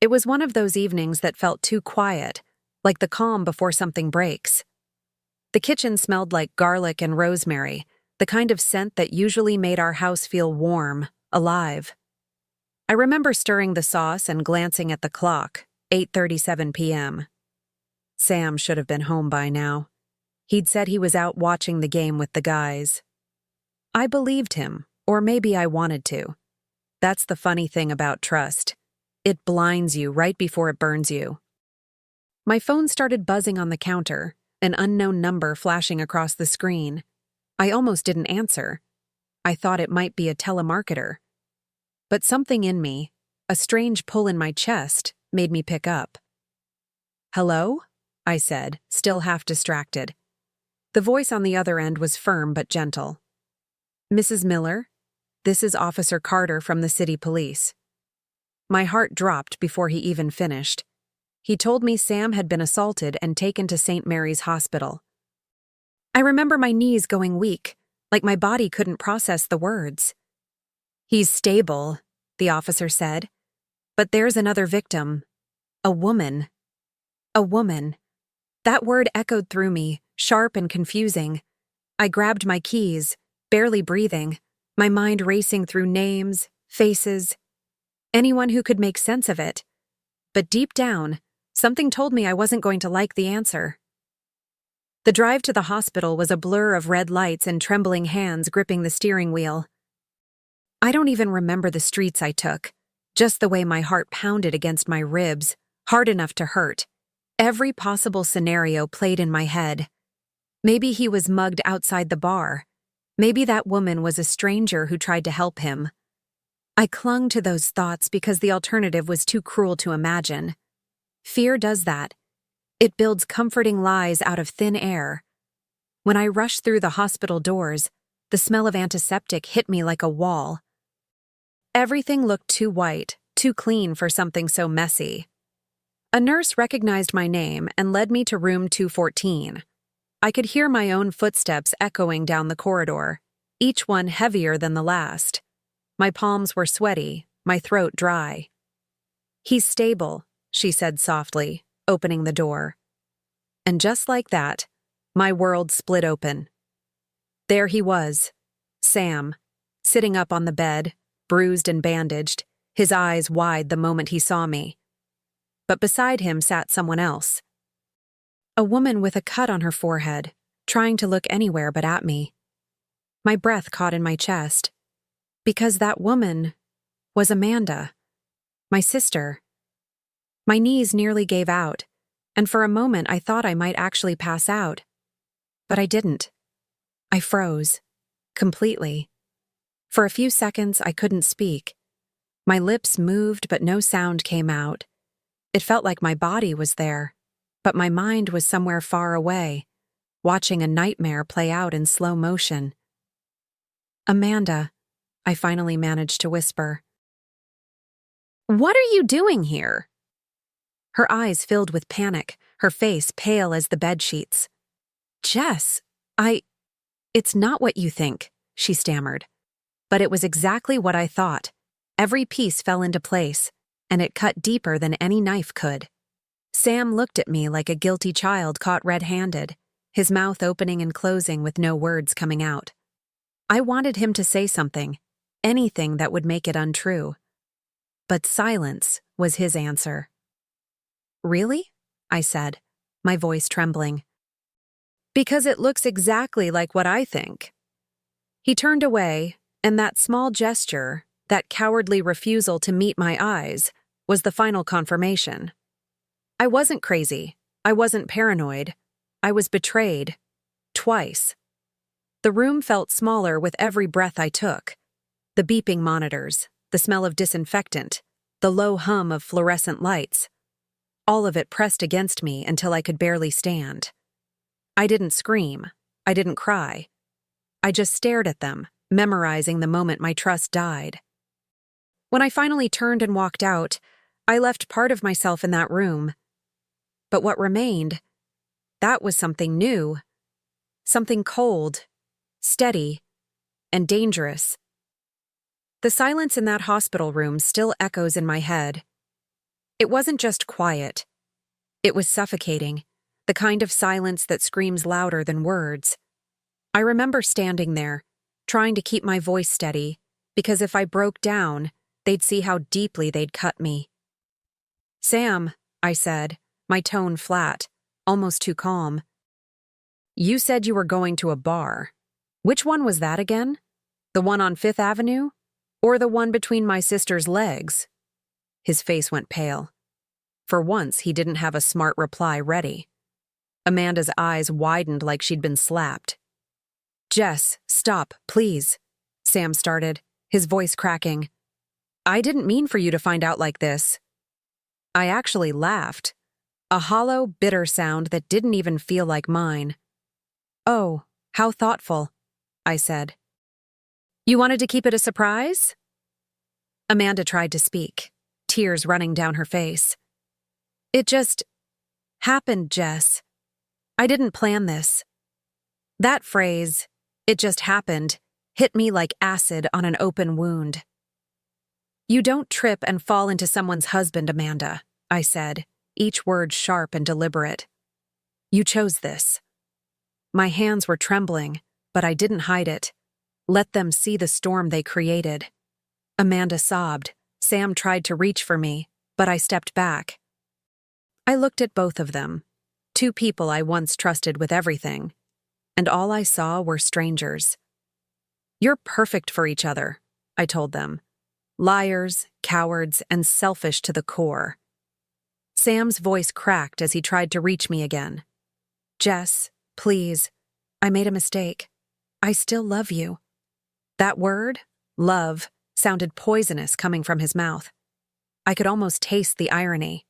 It was one of those evenings that felt too quiet, like the calm before something breaks. The kitchen smelled like garlic and rosemary, the kind of scent that usually made our house feel warm, alive. I remember stirring the sauce and glancing at the clock, 8:37 p.m. Sam should have been home by now. He'd said he was out watching the game with the guys. I believed him, or maybe I wanted to. That's the funny thing about trust. It blinds you right before it burns you. My phone started buzzing on the counter, an unknown number flashing across the screen. I almost didn't answer. I thought it might be a telemarketer. But something in me, a strange pull in my chest, made me pick up. "Hello?" I said, still half distracted. The voice on the other end was firm but gentle. "Mrs. Miller, this is Officer Carter from the city police." My heart dropped before he even finished. He told me Sam had been assaulted and taken to St. Mary's Hospital. I remember my knees going weak, like my body couldn't process the words. "He's stable," the officer said. "But there's another victim. A woman. A woman." That word echoed through me, sharp and confusing. I grabbed my keys, barely breathing, my mind racing through names, faces, anyone who could make sense of it. But deep down, something told me I wasn't going to like the answer. The drive to the hospital was a blur of red lights and trembling hands gripping the steering wheel. I don't even remember the streets I took, just the way my heart pounded against my ribs, hard enough to hurt. Every possible scenario played in my head. Maybe he was mugged outside the bar. Maybe that woman was a stranger who tried to help him. I clung to those thoughts because the alternative was too cruel to imagine. Fear does that. It builds comforting lies out of thin air. When I rushed through the hospital doors, the smell of antiseptic hit me like a wall. Everything looked too white, too clean for something so messy. A nurse recognized my name and led me to room 214. I could hear my own footsteps echoing down the corridor, each one heavier than the last. My palms were sweaty, my throat dry. "He's stable," she said softly, opening the door. And just like that, my world split open. There he was, Sam, sitting up on the bed, bruised and bandaged, his eyes wide the moment he saw me. But beside him sat someone else. A woman with a cut on her forehead, trying to look anywhere but at me. My breath caught in my chest. Because that woman was Amanda, my sister. My knees nearly gave out, and for a moment I thought I might actually pass out. But I didn't. I froze. Completely. For a few seconds I couldn't speak. My lips moved but no sound came out. It felt like my body was there, but my mind was somewhere far away, watching a nightmare play out in slow motion. "Amanda," I finally managed to whisper. "What are you doing here?" Her eyes filled with panic, her face pale as the bedsheets. "Jess, it's not what you think," she stammered. But it was exactly what I thought. Every piece fell into place, and it cut deeper than any knife could. Sam looked at me like a guilty child caught red-handed, his mouth opening and closing with no words coming out. I wanted him to say something, anything that would make it untrue. But silence was his answer. "Really?" I said, my voice trembling. "Because it looks exactly like what I think." He turned away, and that small gesture, that cowardly refusal to meet my eyes, was the final confirmation. I wasn't crazy. I wasn't paranoid. I was betrayed. Twice. The room felt smaller with every breath I took. The beeping monitors, the smell of disinfectant, the low hum of fluorescent lights. All of it pressed against me until I could barely stand. I didn't scream. I didn't cry. I just stared at them, memorizing the moment my trust died. When I finally turned and walked out, I left part of myself in that room. But what remained, that was something new. Something cold, steady, and dangerous. The silence in that hospital room still echoes in my head. It wasn't just quiet. It was suffocating, the kind of silence that screams louder than words. I remember standing there, trying to keep my voice steady, because if I broke down, they'd see how deeply they'd cut me. "Sam," I said, my tone flat, almost too calm. "You said you were going to a bar. Which one was that again? The one on Fifth Avenue? Or the one between my sister's legs?" His face went pale. For once, he didn't have a smart reply ready. Amanda's eyes widened like she'd been slapped. "Jess, stop, please," Sam started, his voice cracking. "I didn't mean for you to find out like this." I actually laughed, a hollow, bitter sound that didn't even feel like mine. "Oh, how thoughtful," I said. "You wanted to keep it a surprise?" Amanda tried to speak, tears running down her face. "It just happened, Jess. I didn't plan this." That phrase, "it just happened," hit me like acid on an open wound. "You don't trip and fall into someone's husband, Amanda," I said, each word sharp and deliberate. "You chose this." My hands were trembling, but I didn't hide it. Let them see the storm they created. Amanda sobbed. Sam tried to reach for me, but I stepped back. I looked at both of them, two people I once trusted with everything, and all I saw were strangers. "You're perfect for each other," I told them. "Liars, cowards, and selfish to the core." Sam's voice cracked as he tried to reach me again. "Jess, please, I made a mistake. I still love you." That word, love, sounded poisonous coming from his mouth. I could almost taste the irony.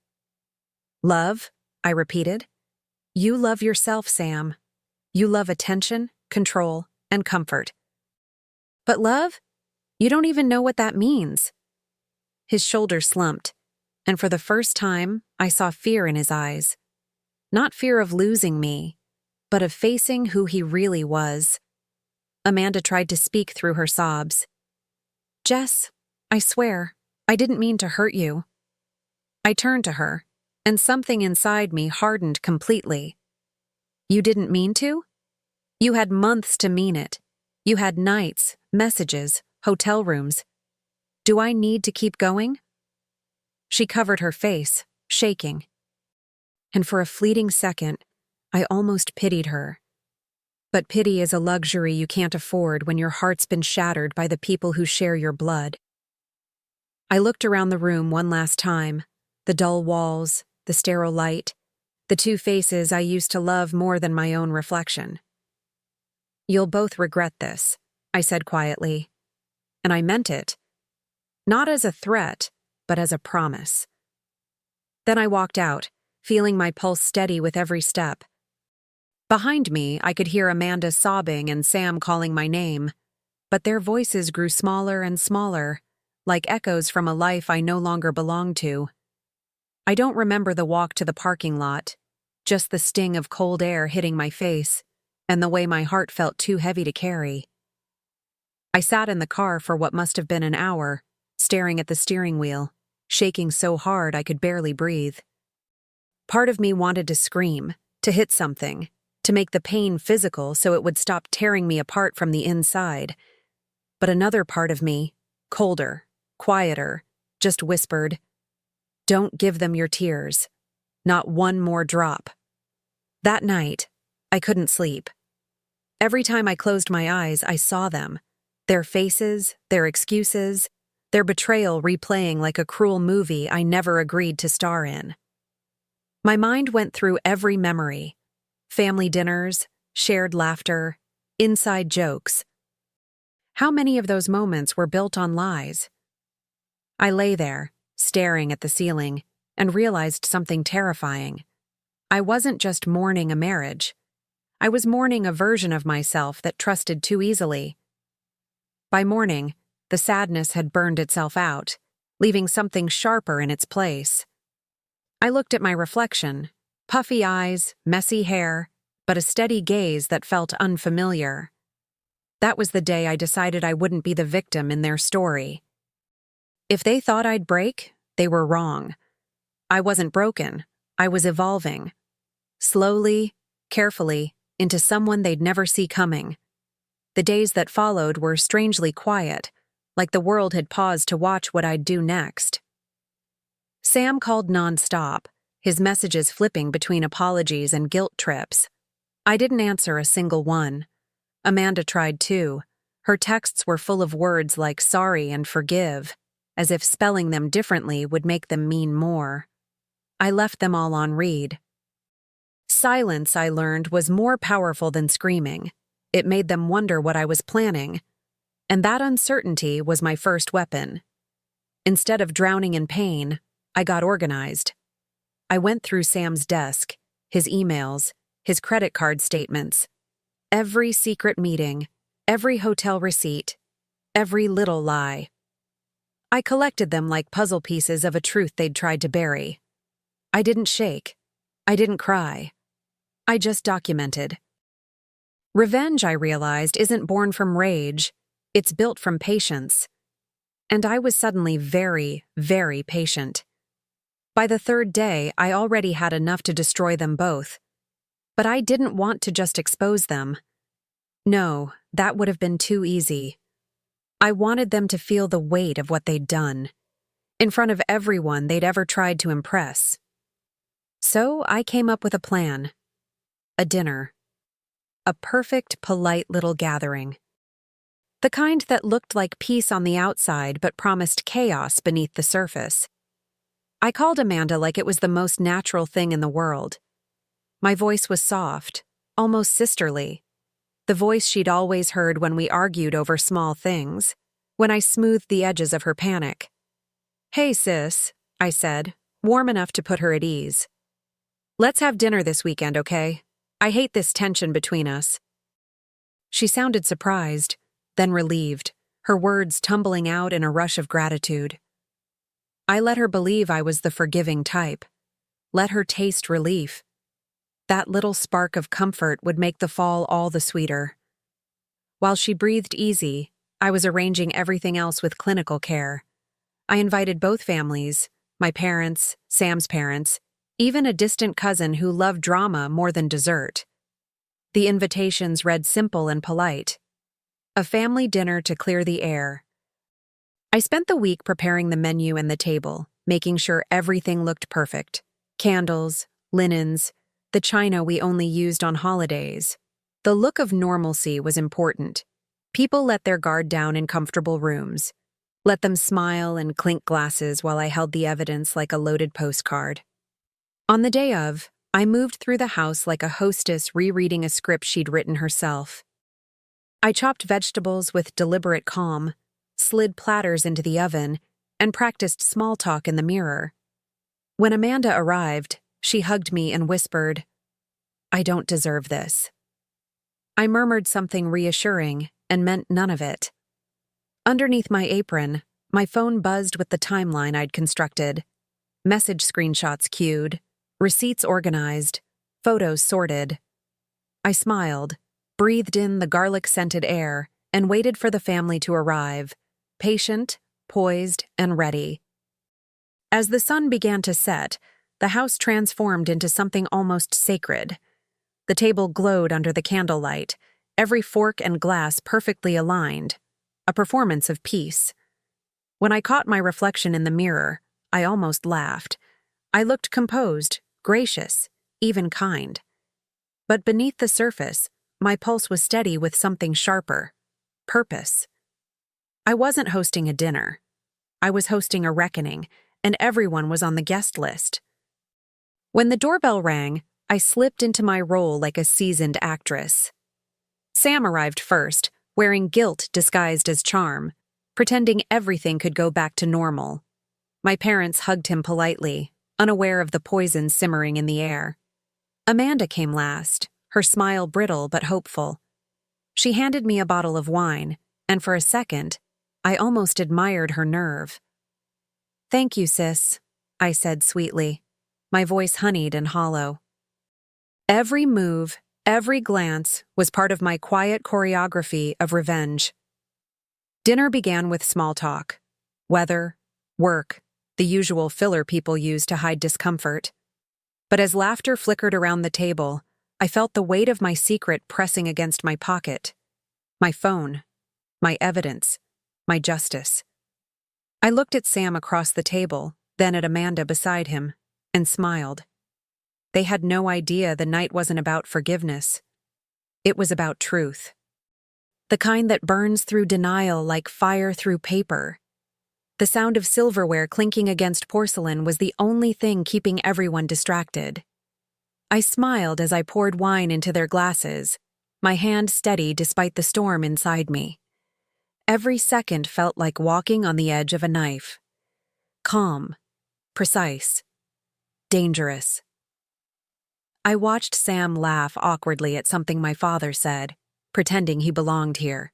"Love?" I repeated. "You love yourself, Sam. You love attention, control, and comfort. But love? You don't even know what that means." His shoulders slumped, and for the first time, I saw fear in his eyes. Not fear of losing me, but of facing who he really was. Amanda tried to speak through her sobs. "Jess, I swear, I didn't mean to hurt you." I turned to her, and something inside me hardened completely. "You didn't mean to? You had months to mean it. You had nights, messages, hotel rooms. Do I need to keep going?" She covered her face, shaking. And for a fleeting second, I almost pitied her. But pity is a luxury you can't afford when your heart's been shattered by the people who share your blood. I looked around the room one last time, the dull walls, the sterile light, the two faces I used to love more than my own reflection. "You'll both regret this," I said quietly. And I meant it. Not as a threat, but as a promise. Then I walked out, feeling my pulse steady with every step. Behind me, I could hear Amanda sobbing and Sam calling my name, but their voices grew smaller and smaller, like echoes from a life I no longer belonged to. I don't remember the walk to the parking lot, just the sting of cold air hitting my face, and the way my heart felt too heavy to carry. I sat in the car for what must have been an hour, staring at the steering wheel, shaking so hard I could barely breathe. Part of me wanted to scream, to hit something, to make the pain physical so it would stop tearing me apart from the inside. But another part of me, colder, quieter, just whispered, "Don't give them your tears. Not one more drop." That night, I couldn't sleep. Every time I closed my eyes, I saw them. Their faces, their excuses, their betrayal replaying like a cruel movie I never agreed to star in. My mind went through every memory. Family dinners, shared laughter, inside jokes. How many of those moments were built on lies? I lay there, staring at the ceiling, and realized something terrifying. I wasn't just mourning a marriage. I was mourning a version of myself that trusted too easily. By morning, the sadness had burned itself out, leaving something sharper in its place. I looked at my reflection, puffy eyes, messy hair, but a steady gaze that felt unfamiliar. That was the day I decided I wouldn't be the victim in their story. If they thought I'd break, they were wrong. I wasn't broken. I was evolving. Slowly, carefully, into someone they'd never see coming. The days that followed were strangely quiet, like the world had paused to watch what I'd do next. Sam called nonstop, his messages flipping between apologies and guilt trips. I didn't answer a single one. Amanda tried too. Her texts were full of words like sorry and forgive, as if spelling them differently would make them mean more. I left them all on read. Silence, I learned, was more powerful than screaming. It made them wonder what I was planning. And that uncertainty was my first weapon. Instead of drowning in pain, I got organized. I went through Sam's desk, his emails, his credit card statements, every secret meeting, every hotel receipt, every little lie. I collected them like puzzle pieces of a truth they'd tried to bury. I didn't shake. I didn't cry. I just documented. Revenge, I realized, isn't born from rage. It's built from patience. And I was suddenly very, very patient. By the third day, I already had enough to destroy them both. But I didn't want to just expose them. No, that would have been too easy. I wanted them to feel the weight of what they'd done, in front of everyone they'd ever tried to impress. So I came up with a plan. A dinner. A perfect, polite little gathering. The kind that looked like peace on the outside but promised chaos beneath the surface. I called Amanda like it was the most natural thing in the world. My voice was soft, almost sisterly. The voice she'd always heard when we argued over small things, when I smoothed the edges of her panic. "Hey, sis," I said, warm enough to put her at ease. "Let's have dinner this weekend, okay? I hate this tension between us." She sounded surprised, then relieved, her words tumbling out in a rush of gratitude. I let her believe I was the forgiving type. Let her taste relief. That little spark of comfort would make the fall all the sweeter. While she breathed easy, I was arranging everything else with clinical care. I invited both families, my parents, Sam's parents, even a distant cousin who loved drama more than dessert. The invitations read simple and polite. A family dinner to clear the air. I spent the week preparing the menu and the table, making sure everything looked perfect. Candles, linens, the china we only used on holidays. The look of normalcy was important. People let their guard down in comfortable rooms. Let them smile and clink glasses while I held the evidence like a loaded postcard. On the day of, I moved through the house like a hostess rereading a script she'd written herself. I chopped vegetables with deliberate calm, slid platters into the oven, and practiced small talk in the mirror. When Amanda arrived, she hugged me and whispered, "I don't deserve this." I murmured something reassuring and meant none of it. Underneath my apron, my phone buzzed with the timeline I'd constructed. Message screenshots queued, receipts organized, photos sorted. I smiled, breathed in the garlic-scented air, and waited for the family to arrive, patient, poised, and ready. As the sun began to set, the house transformed into something almost sacred. The table glowed under the candlelight, every fork and glass perfectly aligned, a performance of peace. When I caught my reflection in the mirror, I almost laughed. I looked composed, gracious, even kind. But beneath the surface, my pulse was steady with something sharper: purpose. I wasn't hosting a dinner. I was hosting a reckoning, and everyone was on the guest list. When the doorbell rang, I slipped into my role like a seasoned actress. Sam arrived first, wearing guilt disguised as charm, pretending everything could go back to normal. My parents hugged him politely, unaware of the poison simmering in the air. Amanda came last, her smile brittle but hopeful. She handed me a bottle of wine, and for a second, I almost admired her nerve. "Thank you, sis," I said sweetly, my voice honeyed and hollow. Every move, every glance was part of my quiet choreography of revenge. Dinner began with small talk: weather, work, the usual filler people use to hide discomfort. But as laughter flickered around the table, I felt the weight of my secret pressing against my pocket. My phone, my evidence, my justice. I looked at Sam across the table, then at Amanda beside him, and smiled. They had no idea the night wasn't about forgiveness. It was about truth. The kind that burns through denial like fire through paper. The sound of silverware clinking against porcelain was the only thing keeping everyone distracted. I smiled as I poured wine into their glasses, my hand steady despite the storm inside me. Every second felt like walking on the edge of a knife. Calm, precise, dangerous. I watched Sam laugh awkwardly at something my father said, pretending he belonged here.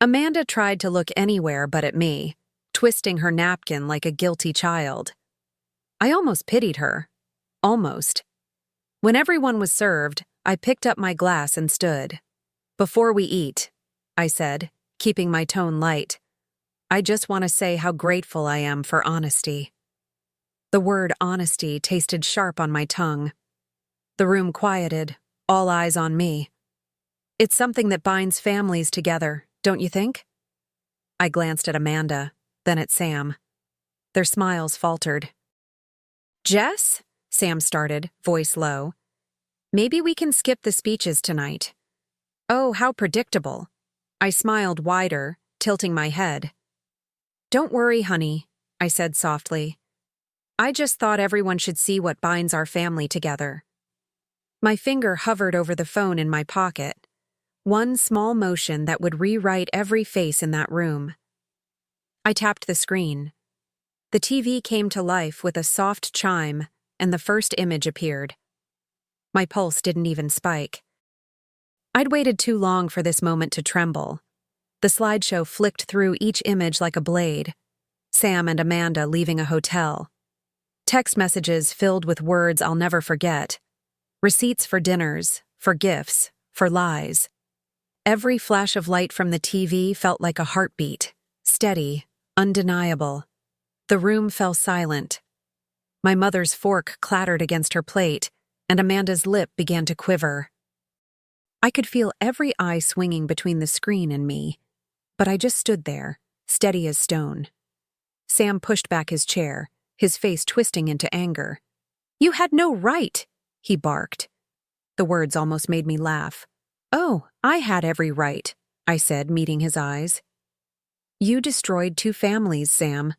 Amanda tried to look anywhere but at me, twisting her napkin like a guilty child. I almost pitied her. Almost. When everyone was served, I picked up my glass and stood. "Before we eat," I said, keeping my tone light, "I just want to say how grateful I am for honesty." The word honesty tasted sharp on my tongue. The room quieted, all eyes on me. It's something that binds families together, don't you think? I glanced at Amanda, then at Sam. Their smiles faltered. "Jess?" Sam started, voice low. "Maybe we can skip the speeches tonight." "Oh, how predictable." I smiled wider, tilting my head. "Don't worry, honey," I said softly. "I just thought everyone should see what binds our family together." My finger hovered over the phone in my pocket. One small motion that would rewrite every face in that room. I tapped the screen. The TV came to life with a soft chime, and the first image appeared. My pulse didn't even spike. I'd waited too long for this moment to tremble. The slideshow flicked through each image like a blade. Sam and Amanda leaving a hotel. Text messages filled with words I'll never forget. Receipts for dinners, for gifts, for lies. Every flash of light from the TV felt like a heartbeat, steady, undeniable. The room fell silent. My mother's fork clattered against her plate, and Amanda's lip began to quiver. I could feel every eye swinging between the screen and me, but I just stood there, steady as stone. Sam pushed back his chair, his face twisting into anger. "You had no right," he barked. The words almost made me laugh. "Oh, I had every right," I said, meeting his eyes. "You destroyed 2 families, Sam.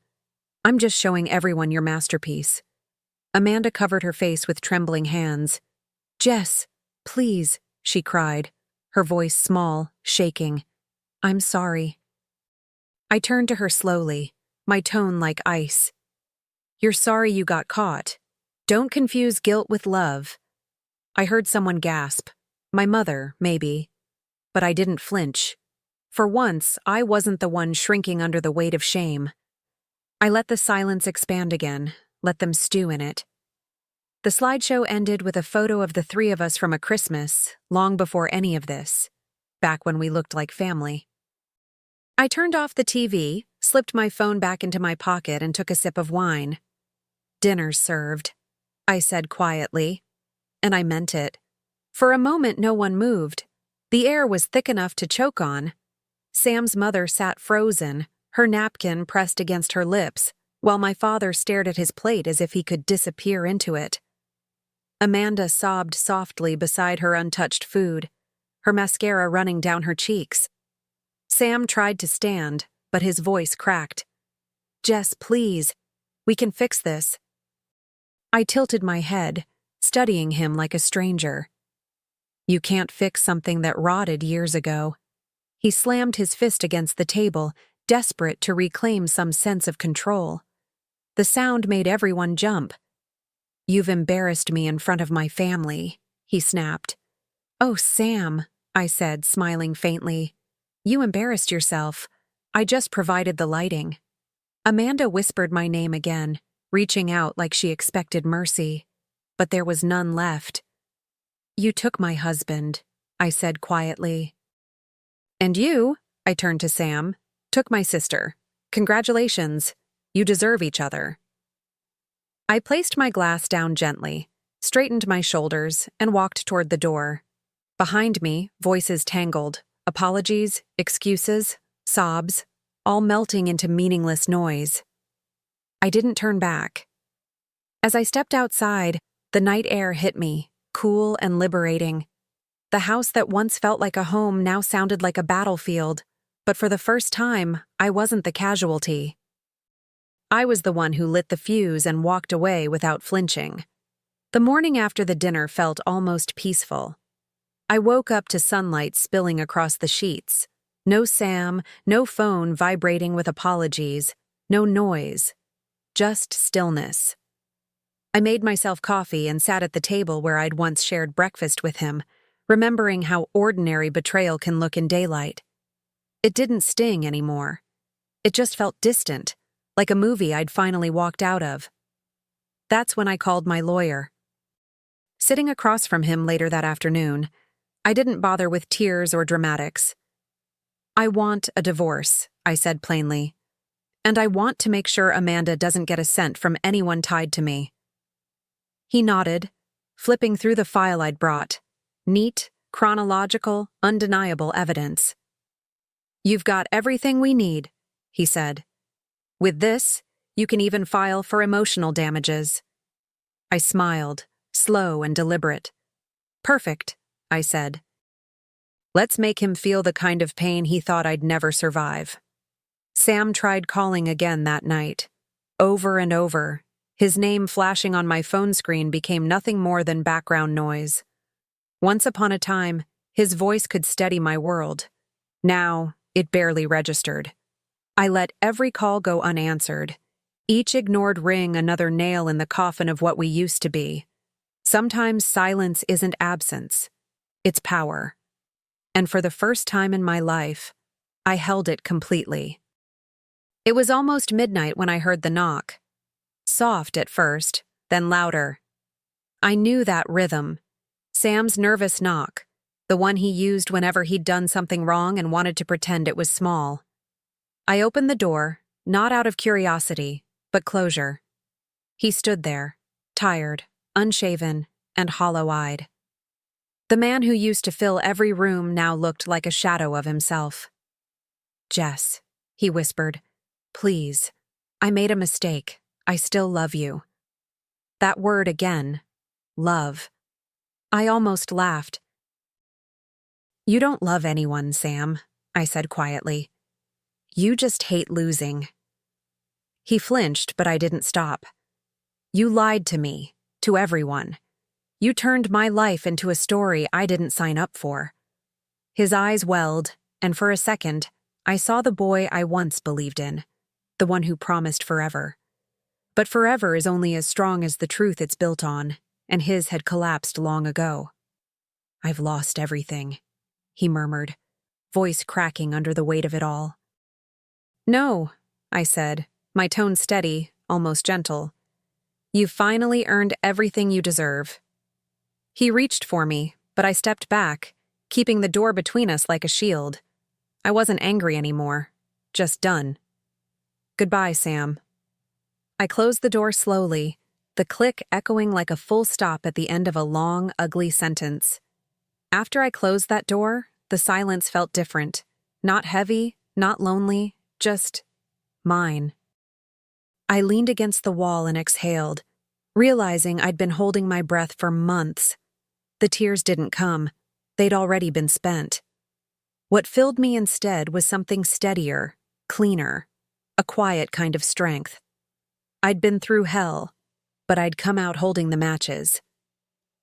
I'm just showing everyone your masterpiece." Amanda covered her face with trembling hands. "Jess, please," she cried, her voice small, shaking. "I'm sorry." I turned to her slowly, my tone like ice. "You're sorry you got caught. Don't confuse guilt with love." I heard someone gasp. My mother, maybe. But I didn't flinch. For once, I wasn't the one shrinking under the weight of shame. I let the silence expand again, let them stew in it. The slideshow ended with a photo of the 3 of us from a Christmas, long before any of this, back when we looked like family. I turned off the TV, slipped my phone back into my pocket, and took a sip of wine. "Dinner's served," I said quietly, and I meant it. For a moment, no one moved. The air was thick enough to choke on. Sam's mother sat frozen, her napkin pressed against her lips, while my father stared at his plate as if he could disappear into it. Amanda sobbed softly beside her untouched food, her mascara running down her cheeks. Sam tried to stand, but his voice cracked. "Jess, please. We can fix this." I tilted my head, studying him like a stranger. "You can't fix something that rotted years ago." He slammed his fist against the table, desperate to reclaim some sense of control. The sound made everyone jump. "You've embarrassed me in front of my family," he snapped. "Oh, Sam," I said, smiling faintly. "You embarrassed yourself. I just provided the lighting." Amanda whispered my name again, reaching out like she expected mercy. But there was none left. "You took my husband," I said quietly. "And you," I turned to Sam, "took my sister. Congratulations." You deserve each other. I placed my glass down gently, straightened my shoulders, and walked toward the door. Behind me, voices tangled, apologies, excuses, sobs, all melting into meaningless noise. I didn't turn back. As I stepped outside, the night air hit me, cool and liberating. The house that once felt like a home now sounded like a battlefield, but for the first time, I wasn't the casualty. I was the one who lit the fuse and walked away without flinching. The morning after the dinner felt almost peaceful. I woke up to sunlight spilling across the sheets. No Sam, no phone vibrating with apologies, no noise. Just stillness. I made myself coffee and sat at the table where I'd once shared breakfast with him, remembering how ordinary betrayal can look in daylight. It didn't sting anymore. It just felt distant, like a movie I'd finally walked out of. That's when I called my lawyer. Sitting across from him later that afternoon, I didn't bother with tears or dramatics. I want a divorce, I said plainly. And I want to make sure Amanda doesn't get a cent from anyone tied to me. He nodded, flipping through the file I'd brought. Neat, chronological, undeniable evidence. You've got everything we need, he said. With this, you can even file for emotional damages. I smiled, slow and deliberate. Perfect, I said. Let's make him feel the kind of pain he thought I'd never survive. Sam tried calling again that night. Over and over, his name flashing on my phone screen became nothing more than background noise. Once upon a time, his voice could steady my world. Now, it barely registered. I let every call go unanswered. Each ignored ring another nail in the coffin of what we used to be. Sometimes silence isn't absence. It's power. And for the first time in my life, I held it completely. It was almost midnight when I heard the knock. Soft at first, then louder. I knew that rhythm. Sam's nervous knock, the one he used whenever he'd done something wrong and wanted to pretend it was small. I opened the door, not out of curiosity, but closure. He stood there, tired, unshaven, and hollow-eyed. The man who used to fill every room now looked like a shadow of himself. "Jess," he whispered, "please. I made a mistake. I still love you." That word again. Love. I almost laughed. "You don't love anyone, Sam," I said quietly. "You just hate losing." He flinched, but I didn't stop. "You lied to me, to everyone. You turned my life into a story I didn't sign up for." His eyes welled, and for a second, I saw the boy I once believed in, the one who promised forever. But forever is only as strong as the truth it's built on, and his had collapsed long ago. "I've lost everything," he murmured, voice cracking under the weight of it all. "No," I said, my tone steady, almost gentle. "You've finally earned everything you deserve." He reached for me, but I stepped back, keeping the door between us like a shield. I wasn't angry anymore, just done. "Goodbye, Sam." I closed the door slowly, the click echoing like a full stop at the end of a long, ugly sentence. After I closed that door, the silence felt different. Not heavy, not lonely, just mine. I leaned against the wall and exhaled, realizing I'd been holding my breath for months. The tears didn't come. They'd already been spent. What filled me instead was something steadier, cleaner, a quiet kind of strength. I'd been through hell, but I'd come out holding the matches.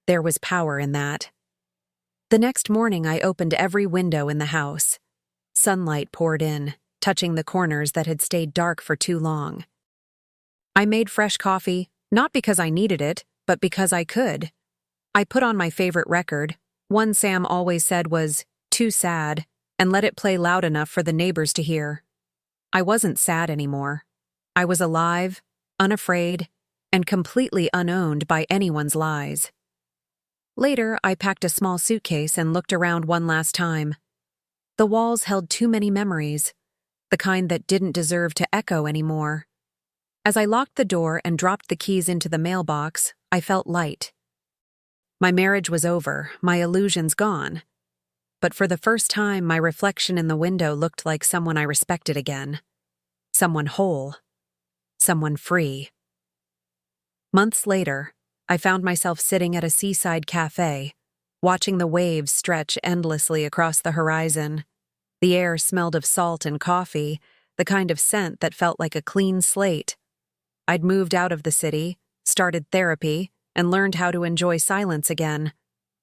There was power in that. The next morning I opened every window in the house. Sunlight poured in, touching the corners that had stayed dark for too long. I made fresh coffee, not because I needed it, but because I could. I put on my favorite record, one Sam always said was too sad, and let it play loud enough for the neighbors to hear. I wasn't sad anymore. I was alive, unafraid, and completely unowned by anyone's lies. Later, I packed a small suitcase and looked around one last time. The walls held too many memories, the kind that didn't deserve to echo anymore. As I locked the door and dropped the keys into the mailbox, I felt light. My marriage was over, my illusions gone. But for the first time, my reflection in the window looked like someone I respected again. Someone whole. Someone free. Months later, I found myself sitting at a seaside cafe, watching the waves stretch endlessly across the horizon. The air smelled of salt and coffee, the kind of scent that felt like a clean slate. I'd moved out of the city, started therapy, and learned how to enjoy silence again,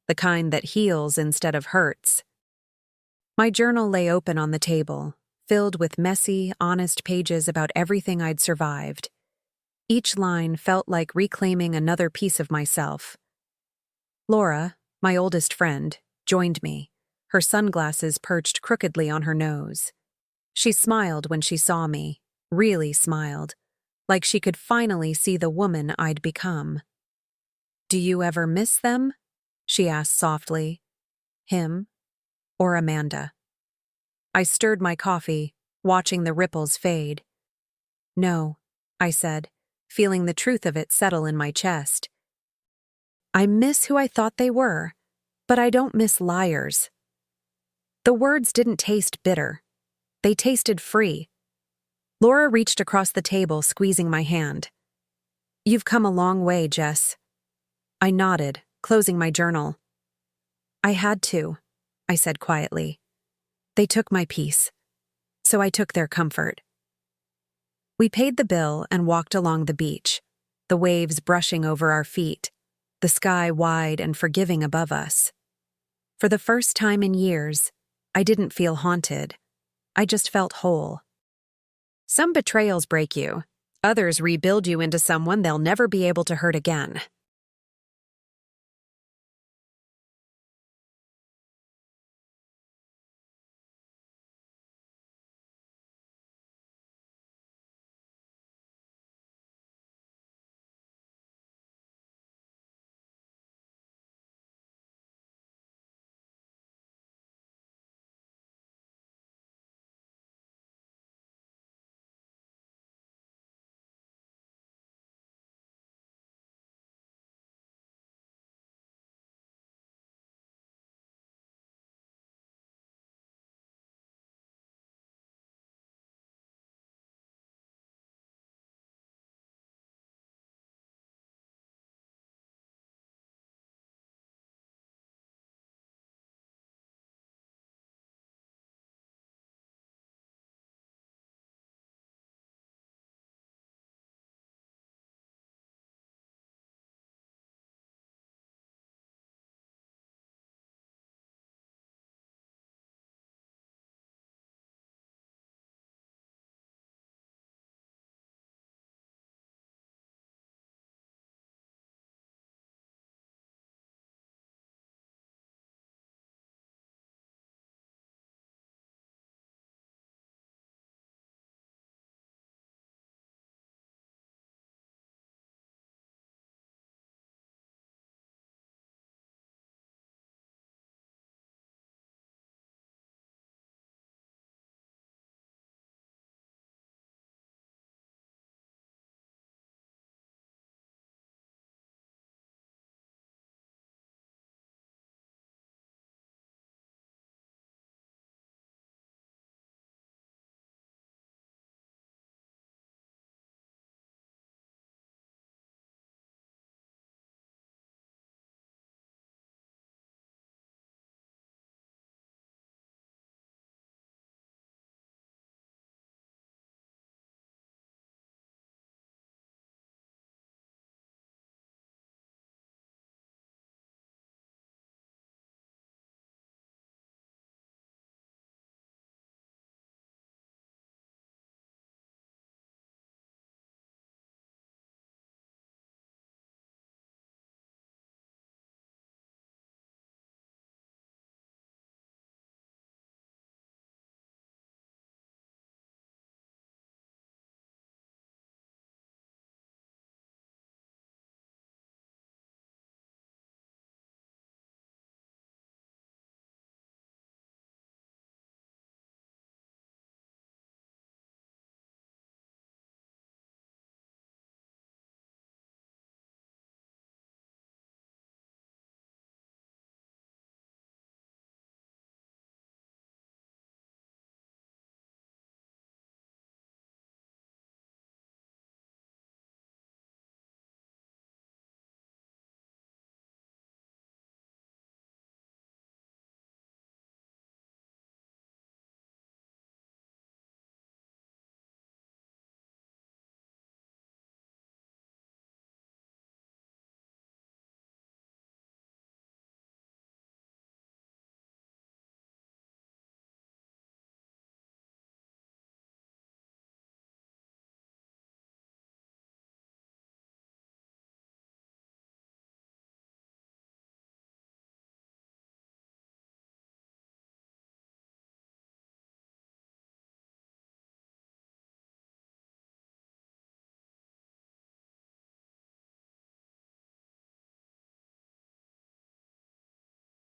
the kind that heals instead of hurts. My journal lay open on the table, filled with messy, honest pages about everything I'd survived. Each line felt like reclaiming another piece of myself. Laura, my oldest friend, joined me, her sunglasses perched crookedly on her nose. She smiled when she saw me, really smiled, like she could finally see the woman I'd become. "Do you ever miss them?" she asked softly. "Him or Amanda?" I stirred my coffee, watching the ripples fade. "No," I said, feeling the truth of it settle in my chest. "I miss who I thought they were, but I don't miss liars." The words didn't taste bitter. They tasted free. Laura reached across the table, squeezing my hand. "You've come a long way, Jess." I nodded, closing my journal. "I had to," I said quietly. "They took my peace, so I took their comfort." We paid the bill and walked along the beach, the waves brushing over our feet, the sky wide and forgiving above us. For the first time in years, I didn't feel haunted. I just felt whole. Some betrayals break you. Others rebuild you into someone they'll never be able to hurt again.